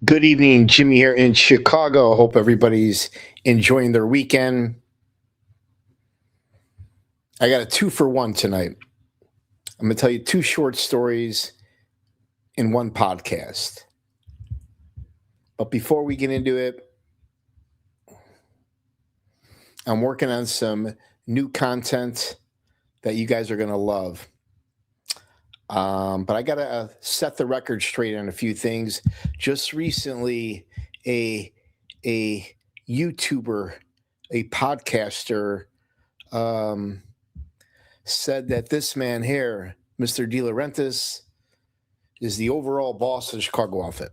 Good evening, Jimmy here in Chicago. Hope everybody's enjoying their weekend. I got a 2-for-1 tonight. I'm going to tell you two short stories in one podcast. But before we get into it, I'm working on some new content that you guys are going to love. But I got to set the record straight on a few things. Just recently, a YouTuber, a podcaster, said that this man here, Mr. De Laurentiis, is the overall boss of the Chicago outfit.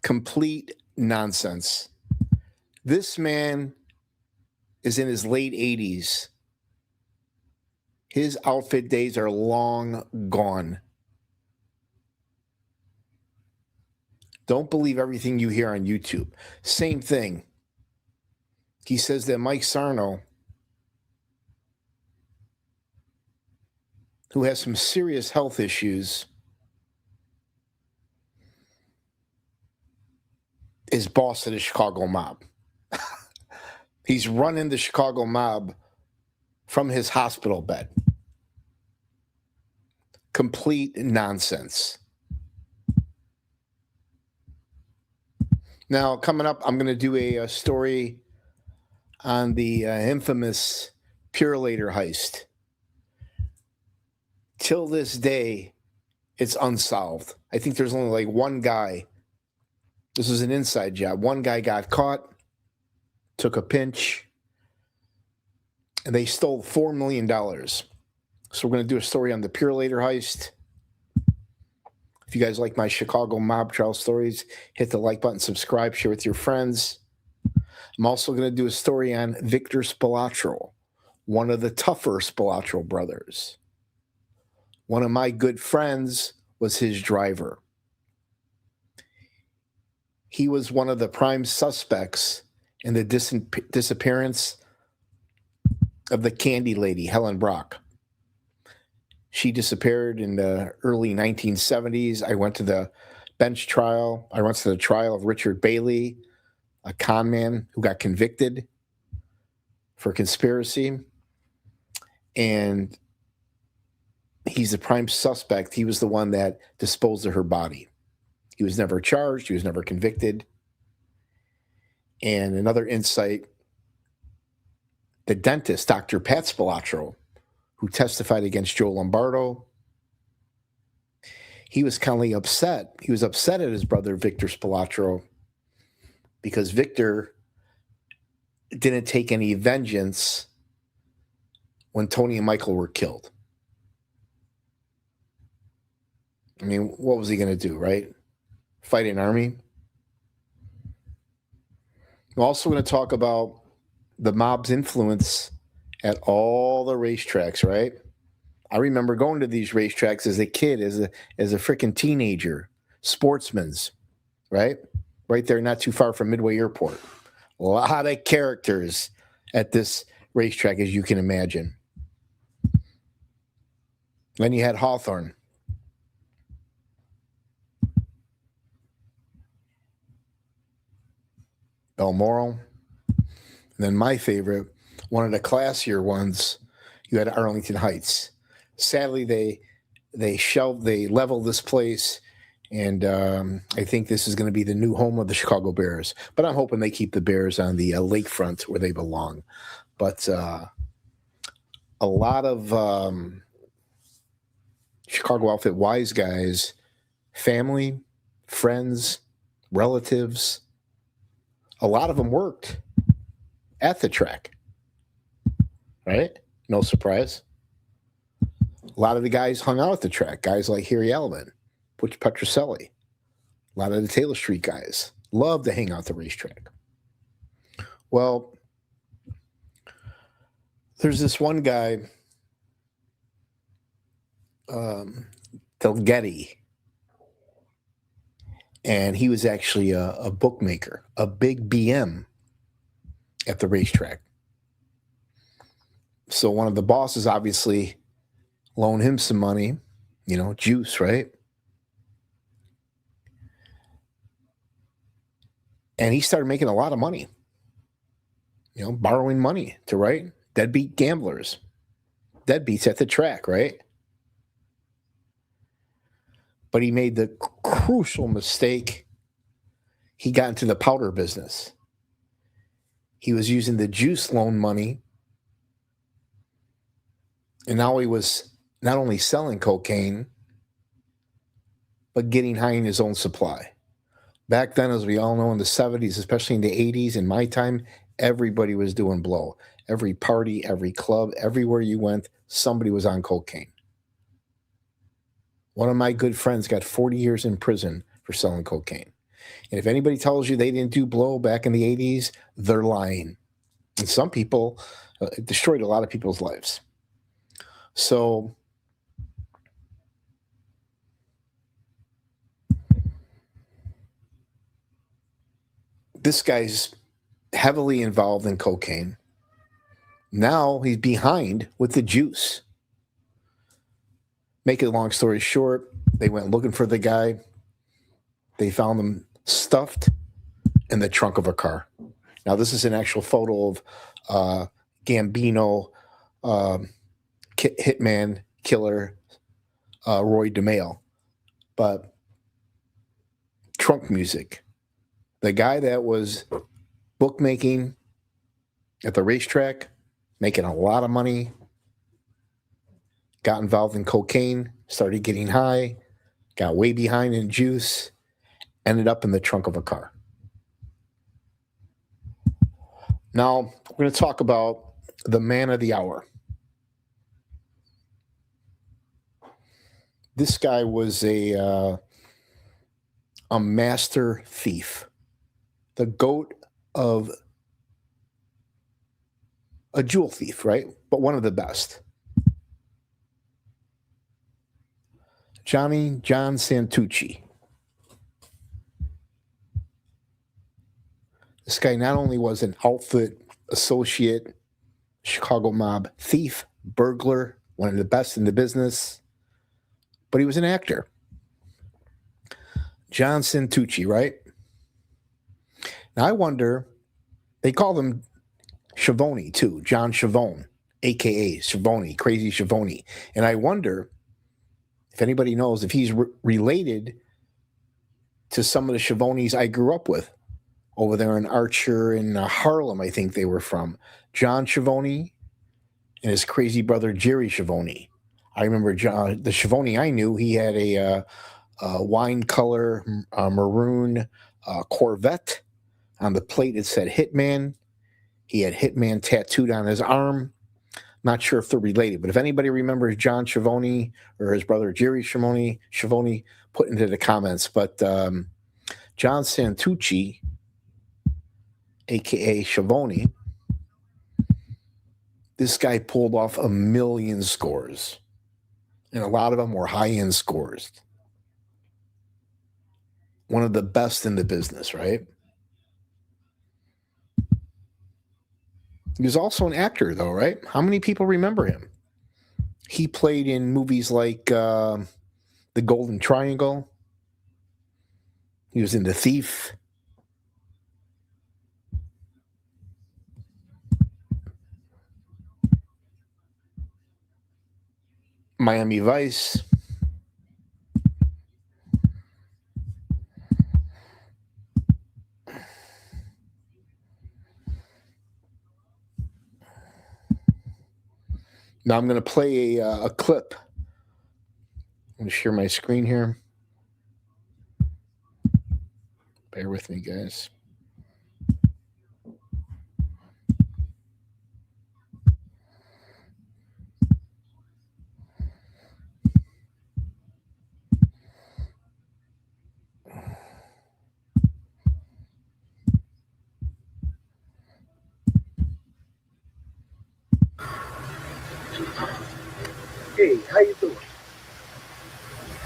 Complete nonsense. This man is in his late 80s. His outfit days are long gone. Don't believe everything you hear on YouTube. Same thing. He says that Mike Sarno, who has some serious health issues, is boss of the Chicago mob. He's running the Chicago mob from his hospital bed. Complete nonsense. Now, coming up, I'm going to do a story on the infamous Purelator heist. Till this day, it's unsolved. I think there's only like one guy. This was an inside job. One guy got caught, took a pinch, and they stole $4 million. So we're going to do a story on the Purelator heist. If you guys like my Chicago mob trial stories, hit the like button, subscribe, share with your friends. I'm also going to do a story on Victor Spilatro, one of the tougher Spilatro brothers. One of my good friends was his driver. He was one of the prime suspects in the disappearance of the candy lady, Helen Brock. She disappeared in the early 1970s. I went to the bench trial. I went to the trial of Richard Bailey, a con man who got convicted for conspiracy. And he's the prime suspect. He was the one that disposed of her body. He was never charged. He was never convicted. And another insight, the dentist, Dr. Pat Spilatro, who testified against Joe Lombardo, he was kind of upset. He was upset at his brother, Victor Spilatro, because Victor didn't take any vengeance when Tony and Michael were killed. I mean, what was he going to do, right? Fight an army? I'm also going to talk about the mob's influence at all the racetracks, right? I remember going to these racetracks as a kid, as a freaking teenager, sportsman's, right? Right there, not too far from Midway Airport. A lot of characters at this racetrack, as you can imagine. Then you had Hawthorne. Balmoral. And then my favorite, one of the classier ones, you had Arlington Heights. Sadly, they leveled this place, and I think this is going to be the new home of the Chicago Bears. But I'm hoping they keep the Bears on the lakefront where they belong. But a lot of Chicago outfit wise guys, family, friends, relatives, a lot of them worked at the track, right? No surprise. A lot of the guys hung out at the track, guys like Harry Elman, Butch Petroselli, a lot of the Taylor Street guys love to hang out at the racetrack. Well, there's this one guy, Delgetti, and he was actually a bookmaker, a big BM at the racetrack. So one of the bosses obviously loaned him some money, juice, right? And he started making a lot of money, borrowing money to write. Deadbeat gamblers, deadbeats at the track, right? But he made the crucial mistake. He got into the powder business. He was using the juice loan money. And now he was not only selling cocaine, but getting high in his own supply. Back then, as we all know, in the 70s, especially in the 80s, in my time, everybody was doing blow. Every party, every club, everywhere you went, somebody was on cocaine. One of my good friends got 40 years in prison for selling cocaine. And if anybody tells you they didn't do blow back in the 80s, they're lying. And some people, it destroyed a lot of people's lives. So this guy's heavily involved in cocaine. Now he's behind with the juice. Make it a long story short, they went looking for the guy. They found him stuffed in the trunk of a car. Now, this is an actual photo of Gambino, hitman, killer, Roy DeMail. But trunk music. The guy that was bookmaking at the racetrack, making a lot of money, got involved in cocaine, started getting high, got way behind in juice, ended up in the trunk of a car. Now, we're going to talk about the man of the hour. This guy was a master thief, the goat of a jewel thief, right? But one of the best. John Santucci. This guy not only was an outfit associate, Chicago mob thief, burglar, one of the best in the business, but he was an actor. John Santucci, right? Now I wonder, they call him Schavone too, John Sanucci, a.k.a. Schavone, Crazy Schavone. And I wonder if anybody knows if he's related to some of the Schavones I grew up with over there in Archer and Harlem, I think they were from. John Schavone and his crazy brother, Jerry Schavone. I remember the Schavone I knew, he had a wine color maroon Corvette. On the plate, it said Hitman. He had Hitman tattooed on his arm. Not sure if they're related, but if anybody remembers John Schavone or his brother Jerry Schavone, put into the comments. But John Santucci, a.k.a. Schavone, this guy pulled off 1 million scores. And a lot of them were high-end scores. One of the best in the business, right? He was also an actor, though, right? How many people remember him? He played in movies like The Golden Triangle. He was in The Thief. Miami Vice. Now I'm going to play a clip. I'm going to share my screen here. Bear with me, guys. Hey, how you doing?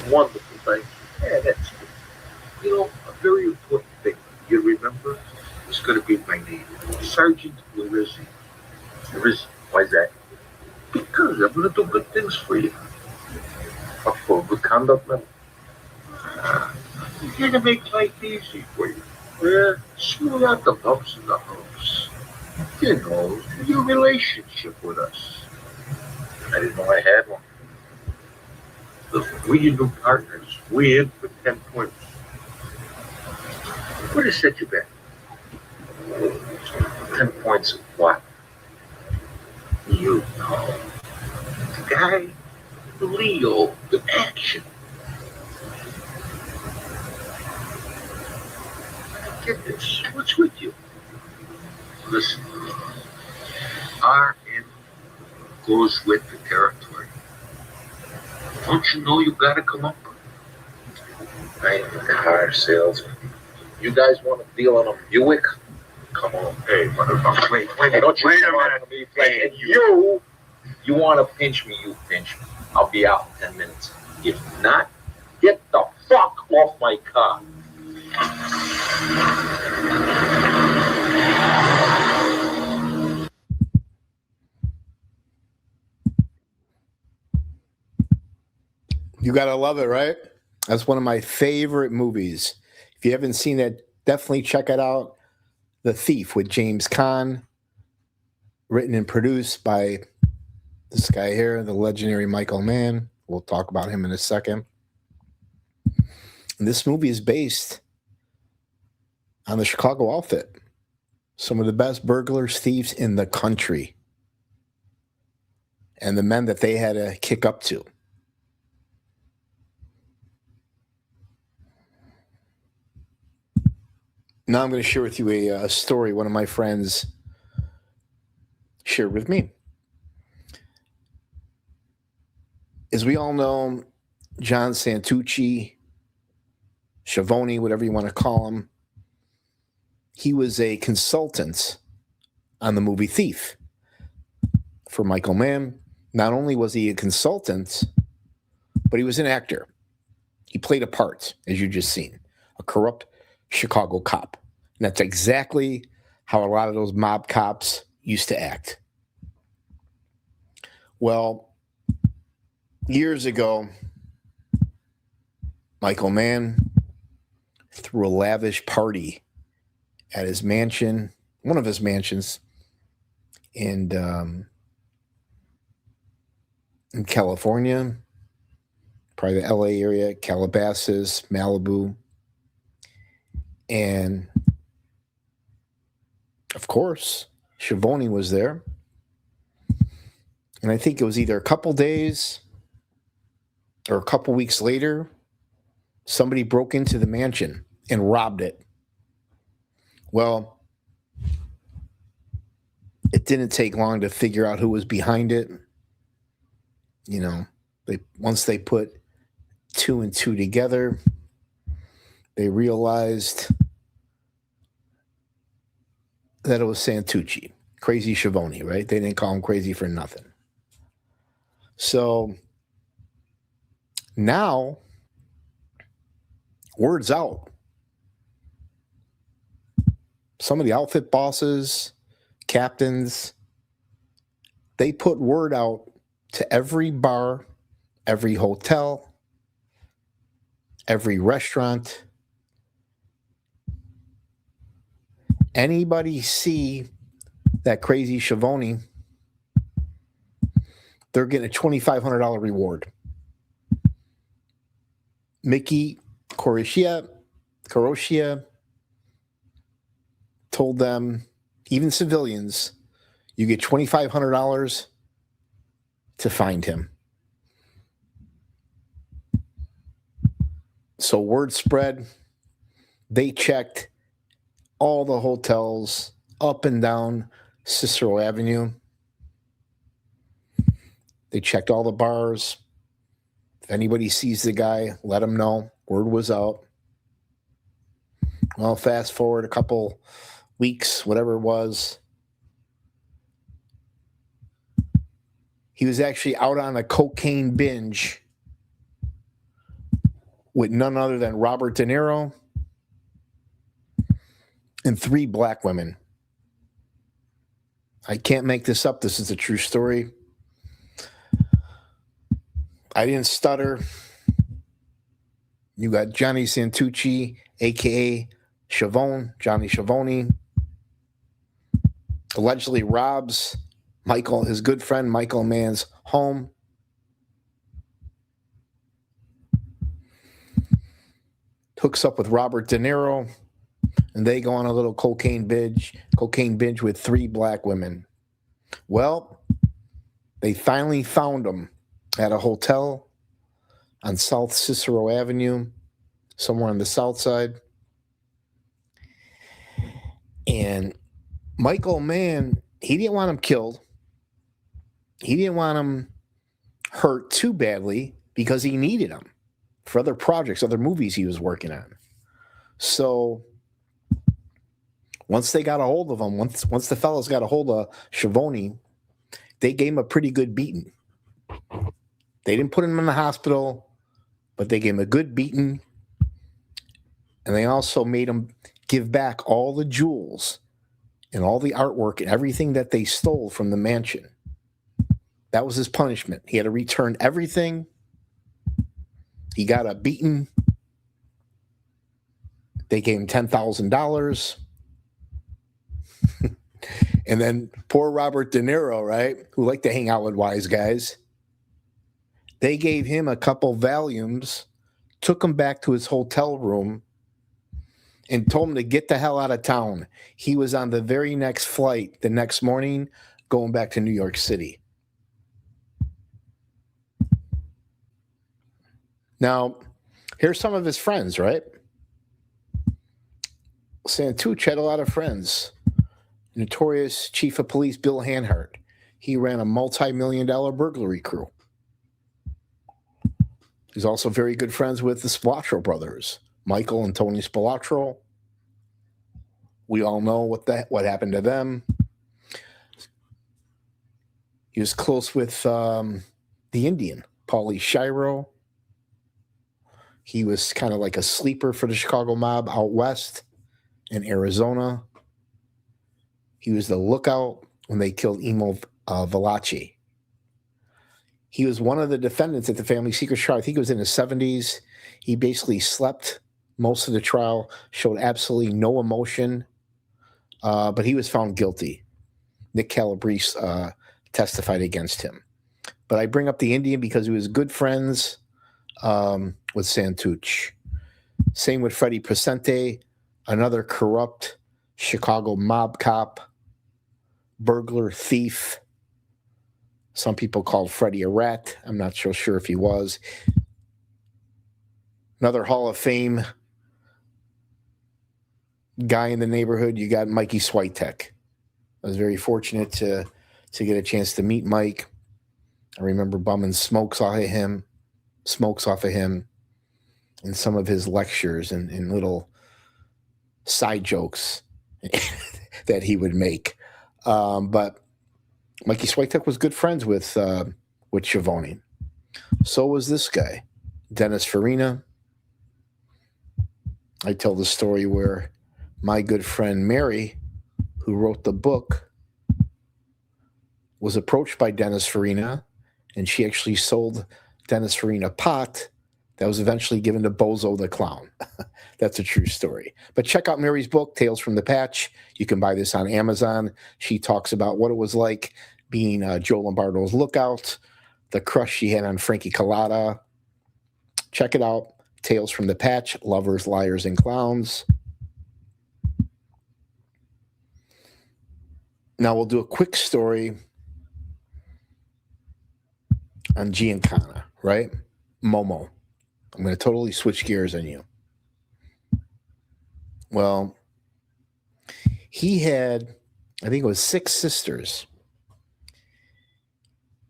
Wonderful, thank you. Yeah, that's good. You know, a very important thing you remember is going to be my name, Sergeant Larizzi. Larizzi, why is that? Because I'm going to do good things for you. What for? Good conduct medal? You're going to make life easy for you. Yeah, smooth out the bumps in the humps. You know, your relationship with us. I didn't know I had one. Look, we your new partners. We in for 10 points. What has set you back? 10 points of what? You know. The guy, the Leo, the action. Get this. What's with you? Listen, RN goes with the territory. Don't you know you gotta come up? I ain't the car salesman. You guys want to deal on a Buick? Come on. Hey, motherfucker. Wait, don't you wait a minute. Me, hey, you want to pinch me, you pinch me. I'll be out in 10 minutes. If not, get the fuck off my car. You gotta love it, right? That's one of my favorite movies. If you haven't seen it, definitely check it out. The Thief with James Caan, written and produced by this guy here, the legendary Michael Mann. We'll talk about him in a second. And this movie is based on the Chicago outfit. Some of the best burglars, thieves in the country. And the men that they had to kick up to. Now I'm going to share with you a story one of my friends shared with me. As we all know, John Santucci, Schavone, whatever you want to call him, he was a consultant on the movie Thief for Michael Mann. Not only was he a consultant, but he was an actor. He played a part, as you just seen, a corrupt Chicago cop. And that's exactly how a lot of those mob cops used to act. Well, years ago, Michael Mann threw a lavish party at his mansion, one of his mansions in California, probably the LA area, Calabasas, Malibu. And of course, Schavone was there. And I think it was either a couple days or a couple weeks later, somebody broke into the mansion and robbed it. Well, it didn't take long to figure out who was behind it. You know, once they put 2 and 2 together, they realized that it was Santucci, Crazy Schavone, right? They didn't call him crazy for nothing. So now, word's out. Some of the outfit bosses, captains, they put word out to every bar, every hotel, every restaurant. Anybody see that Crazy Schavone, they're getting a $2,500 reward. Mickey Koroshia told them, even civilians, you get $2,500 to find him. So word spread. They checked all the hotels up and down Cicero Avenue. They checked all the bars. If anybody sees the guy, let him know. Word was out. Well, fast forward a couple weeks, whatever it was. He was actually out on a cocaine binge with none other than Robert De Niro and 3 black women. I can't make this up. This is a true story. I didn't stutter. You got Johnny Santucci, a.k.a. Schavone, Johnny Schavone, allegedly robs Michael, his good friend Michael Mann's home. Hooks up with Robert De Niro, and they go on a little cocaine binge with 3 black women. Well, they finally found him at a hotel on South Cicero Avenue, somewhere on the south side. And Michael Mann, he didn't want him killed. He didn't want him hurt too badly because he needed him for other projects, other movies he was working on. So once they got a hold of him, once the fellas got a hold of Schavone, they gave him a pretty good beating. They didn't put him in the hospital, but they gave him a good beating. And they also made him give back all the jewels and all the artwork and everything that they stole from the mansion. That was his punishment. He had to return everything. He got a beating. They gave him $10,000. And then poor Robert De Niro, right, who liked to hang out with wise guys, they gave him a couple Valiums, took him back to his hotel room, and told him to get the hell out of town. He was on the very next flight the next morning going back to New York City. Now, here's some of his friends, right? Santucci had a lot of friends. Notorious Chief of Police Bill Hanhart. He ran a multi-million-dollar burglary crew. He's also very good friends with the Spilatro brothers, Michael and Tony Spilatro. We all know what happened to them. He was close with the Indian, Paulie Shiro. He was kind of like a sleeper for the Chicago mob out west in Arizona. He was the lookout when they killed Emo Valachi. He was one of the defendants at the family secret trial. I think it was in the 70s. He basically slept most of the trial, showed absolutely no emotion, but he was found guilty. Nick Calabrese testified against him. But I bring up the Indian because he was good friends with Santucci. Same with Freddie Presente, another corrupt Chicago mob cop, burglar, thief. Some people called Freddie a rat. I'm not so sure if he was. Another Hall of Fame guy in the neighborhood, you got Mikey Switek. I was very fortunate to get a chance to meet Mike. I remember bumming smokes off of him in some of his lectures and little side jokes that he would make. But Mikey Switek was good friends with Schavone. So was this guy, Dennis Farina. I tell the story where my good friend Mary, who wrote the book, was approached by Dennis Farina, and she actually sold Dennis Farina pot that was eventually given to Bozo the Clown. That's a true story. But check out Mary's book, Tales from the Patch. You can buy this on Amazon. She talks about what it was like being Joe Lombardo's lookout, the crush she had on Frankie Collada. Check it out. Tales from the Patch, Lovers, Liars, and Clowns. Now we'll do a quick story on Giancana, right? Momo. I'm going to totally switch gears on you. Well, he had, I think it was 6 sisters.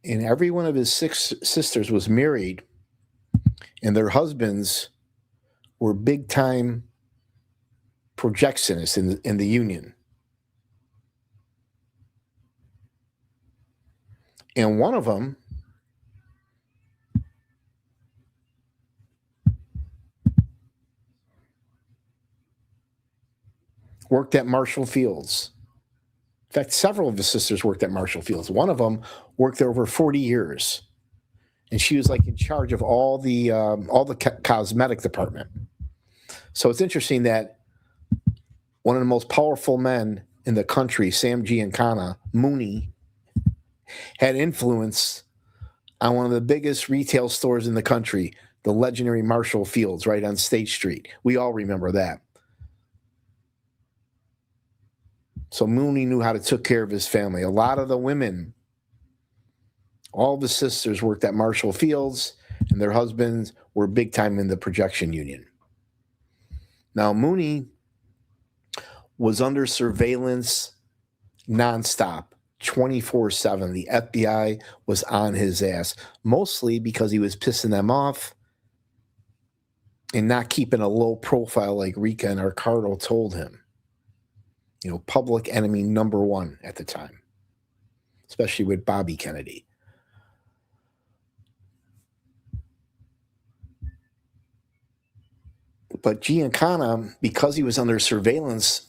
And every one of his 6 sisters was married, and their husbands were big-time projectionists in the union. And one of them worked at Marshall Fields. In fact, several of his sisters worked at Marshall Fields. One of them worked there over 40 years, and she was like in charge of all the cosmetic department. So it's interesting that one of the most powerful men in the country, Sam Giancana, Mooney, had influence on one of the biggest retail stores in the country, the legendary Marshall Fields, right on State Street. We all remember that. So Mooney knew how to take care of his family. A lot of the women, all the sisters worked at Marshall Fields, and their husbands were big time in the projection union. Now, Mooney was under surveillance nonstop, 24/7. The FBI was on his ass, mostly because he was pissing them off and not keeping a low profile like Rika and Ricardo told him. You know, public enemy number one at the time, especially with Bobby Kennedy. But Giancana, because he was under surveillance,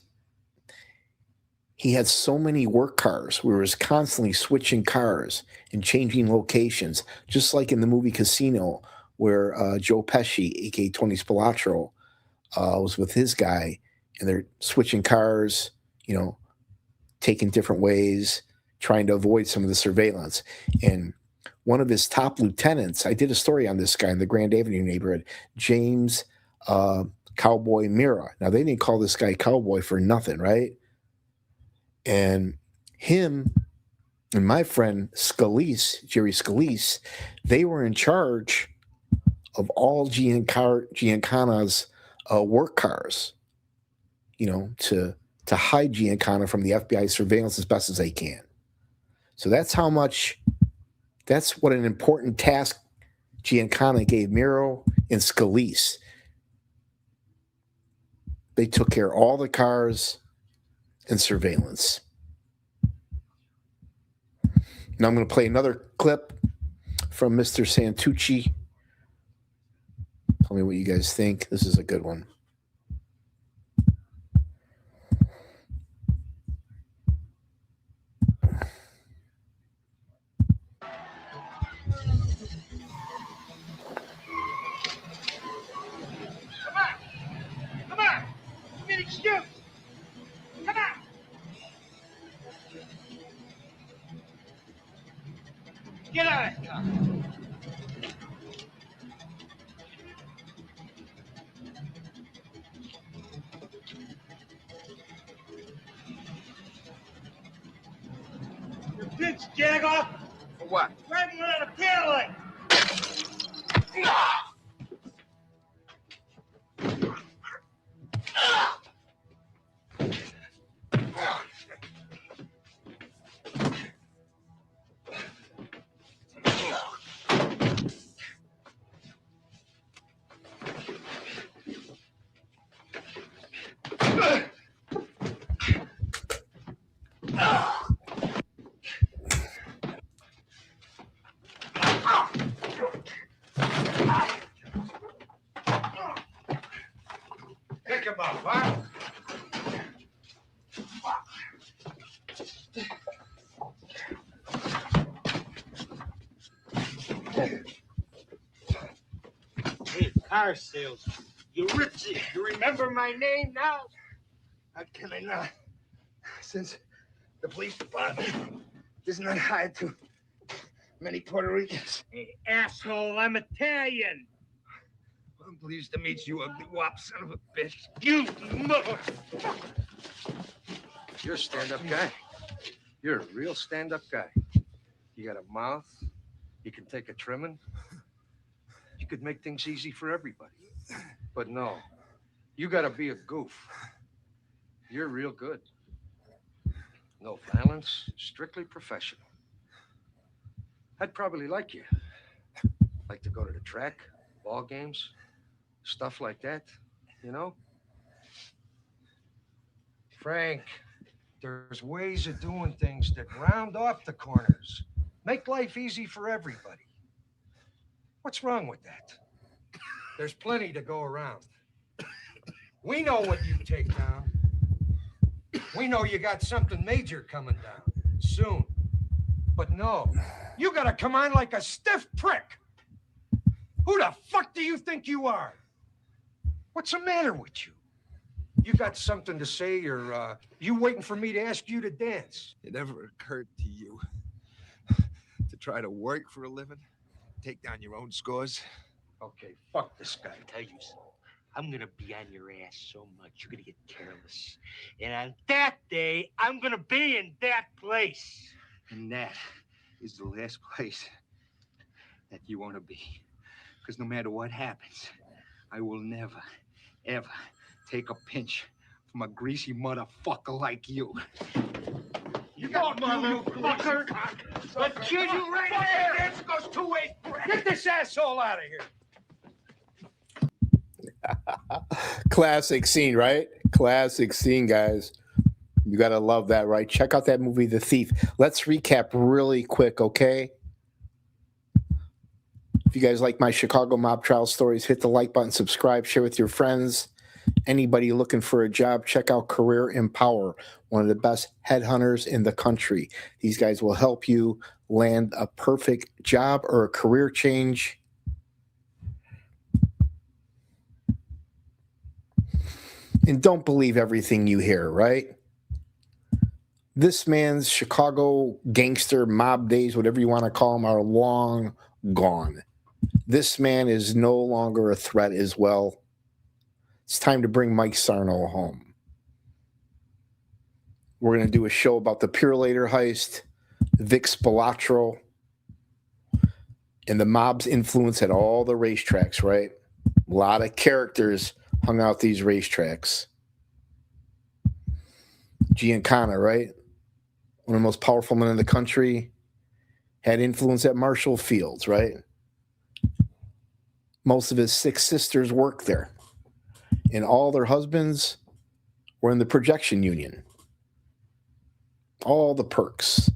he had so many work cars where he was constantly switching cars and changing locations, just like in the movie Casino, where Joe Pesci, a.k.a. Tony Spilotro, was with his guy, and they're switching cars, you know, taking different ways, trying to avoid some of the surveillance. And one of his top lieutenants, I did a story on this guy in the Grand Avenue neighborhood, James Cowboy Mira. Now, they didn't call this guy Cowboy for nothing, right? And him and my friend Scalise, Jerry Scalise, they were in charge of all Giancana's work cars, you know, to hide Giancana from the FBI surveillance as best as they can. So that's what an important task Giancana gave Miro and Scalise. They took care of all the cars and surveillance. Now I'm going to play another clip from Mr. Santucci. Tell me what you guys think. This is a good one. Come on! Give me an excuse! Come on! Get out of the car! Your bitch, Jagger! For what? Driving around a tail light! Pick him up, huh? Hey, car salesman. You Ritzy. You remember my name now? How can I not? Since the police department does not hire too many Puerto Ricans. Hey, asshole, I'm Italian. I'm pleased to meet you, ugly wop son of a bitch. You mother... You're a stand-up guy. You're a real stand-up guy. You got a mouth. You can take a trimming. You could make things easy for everybody. But no, you got to be a goof. You're real good. No violence, strictly professional. I'd probably like you. Like to go to the track, ball games, stuff like that, you know? Frank, there's ways of doing things that round off the corners, make life easy for everybody. What's wrong with that? There's plenty to go around. We know what you take down. We know you got something major coming down soon. But no, you gotta come on like a stiff prick. Who the fuck do you think you are? What's the matter with you? You got something to say, or you waiting for me to ask you to dance? It never occurred to you to try to work for a living? Take down your own scores? Okay, fuck this guy. I tell you something. I'm gonna be on your ass so much you're gonna get careless. And on that day, I'm gonna be in that place. And that is the last place that you want to be. Because no matter what happens, I will never, ever take a pinch from a greasy motherfucker like you. You got motherfucker! But kill you right there! This goes two ways. Get this asshole out of here. Classic scene, right? Classic scene, guys. You got to love that, right? Check out that movie, The Thief. Let's recap really quick, okay? If you guys like my Chicago mob trial stories, hit the like button, subscribe, share with your friends. Anybody looking for a job, check out Career Empower, one of the best headhunters in the country. These guys will help you land a perfect job or a career change. And don't believe everything you hear, right? This man's Chicago gangster mob days, whatever you want to call them, are long gone. This man is no longer a threat as well. It's time to bring Mike Sarno home. We're going to do a show about the Purelator heist, Vic Spilatro, and the mob's influence at all the racetracks, right? A lot of characters hung out these racetracks. Giancana, right? One of the most powerful men in the country, had influence at Marshall Fields, right? Most of his 6 sisters worked there. And all their husbands were in the projection union. All the perks.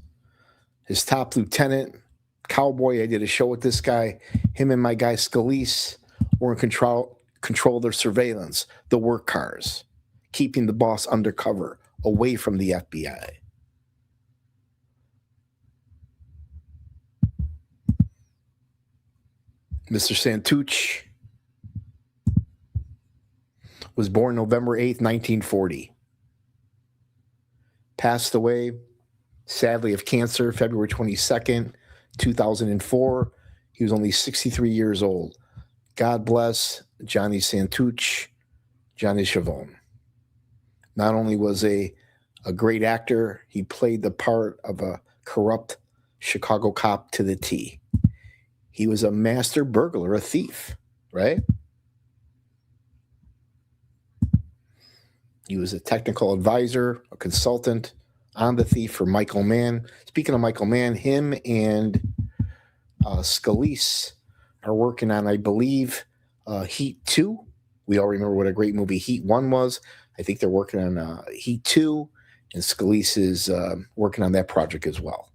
His top lieutenant, Cowboy, I did a show with this guy. Him and my guy Scalise were in control of their surveillance, the work cars, keeping the boss undercover, away from the FBI. Mr. Santucci was born November 8th, 1940. Passed away, sadly, of cancer, February 22nd, 2004. He was only 63 years old. God bless Johnny Santucci, Johnny Schavone. Not only was a great actor, he played the part of a corrupt Chicago cop to the T. He was a master burglar, a thief, right? He was a technical advisor, a consultant on The Thief for Michael Mann. Speaking of Michael Mann, him and Scalise are working on, I believe, Heat 2. We all remember what a great movie Heat 1 was. I think they're working on Heat 2, and Scalise is working on that project as well.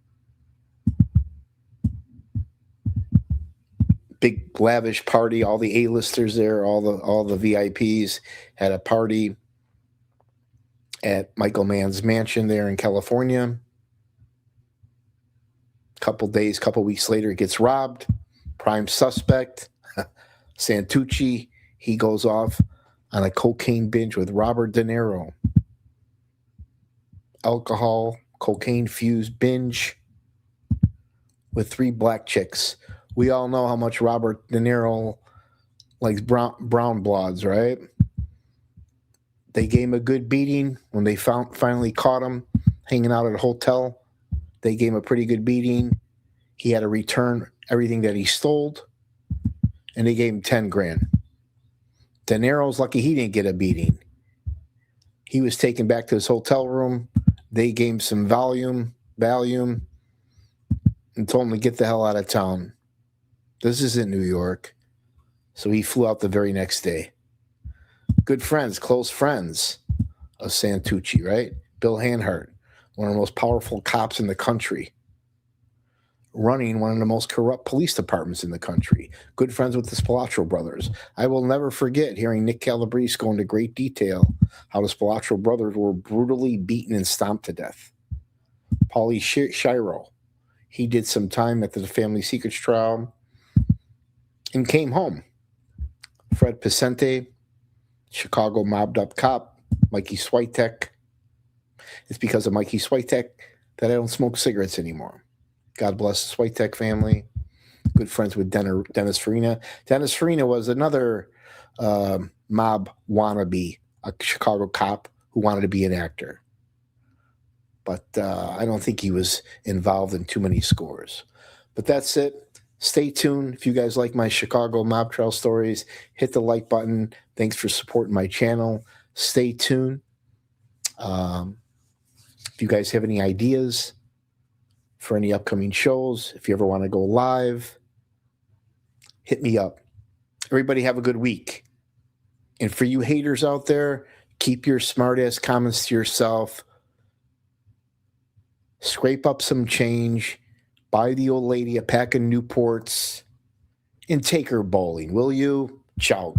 Big lavish party, all the A-listers there, all the VIPs had a party at Michael Mann's mansion there in California. Couple weeks later, it gets robbed. Prime suspect, Santucci, he goes off on a cocaine binge with Robert De Niro. Alcohol, cocaine-fused binge with 3 black chicks. We all know how much Robert De Niro likes brown bloods, right? They gave him a good beating when they finally caught him hanging out at a hotel. They gave him a pretty good beating. He had to return everything that he stole, and they gave him 10 grand. De Niro's lucky he didn't get a beating. He was taken back to his hotel room. They gave him some Valium, and told him to get the hell out of town. This isn't New York. So he flew out the very next day. Good friends, close friends of Santucci, right? Bill Hanhart, one of the most powerful cops in the country, running one of the most corrupt police departments in the country. Good friends with the Spilatro brothers. I will never forget hearing Nick Calabrese go into great detail how the Spilatro brothers were brutally beaten and stomped to death. Paulie Shiro, he did some time at the Family Secrets trial and came home. Fred Picente, Chicago mobbed up cop, Mikey Switek. It's because of Mikey Switek that I don't smoke cigarettes anymore. God bless the Switek family. Good friends with Dennis Farina. Dennis Farina was another mob wannabe, a Chicago cop who wanted to be an actor. But I don't think he was involved in too many scores. But that's it. Stay tuned. If you guys like my Chicago mob trial stories, hit the like button. Thanks for supporting my channel. Stay tuned. If you guys have any ideas for any upcoming shows, if you ever want to go live, hit me up. Everybody have a good week. And for you haters out there, keep your smart-ass comments to yourself. Scrape up some change. Buy the old lady a pack of Newports. And take her bowling, will you? Ciao.